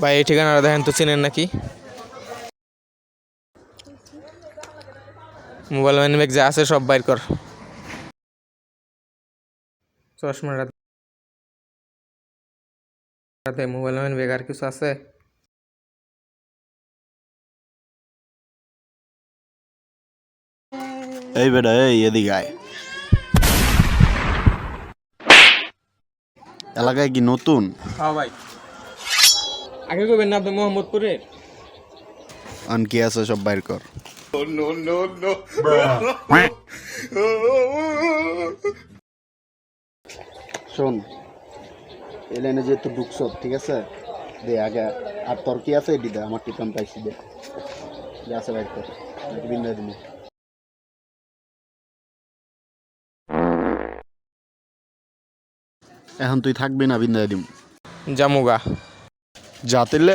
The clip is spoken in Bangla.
ভাই এই ঠিকানাটা দেখেন তো, চিনেন নাকি? মোবাইল মানি ব্যাগ যা আছে সব বাইর কর। চশমাটা মোবাইল মানি ব্যাগ আর কিছু আছে? এই বেটা, এই এদিকে আয়। এলাকায় কি নতুন? হ্যাঁ ভাই। আগে কবেন না আপনি মোহাম্মদপুরের? আন কি আছে সব বাইর কর। শোন, এই লাইনে যেহেতু ঢুকছ, ঠিক আছে, দে আগে। আর তোর কি আছে এটি দে, আমার টিকাম পাইছি দে, যা আছে বাইর কর, বিন্দা দিন। এখন তুই থাকবি না, বিন্দা দিম। জামুগা। যা তেলে।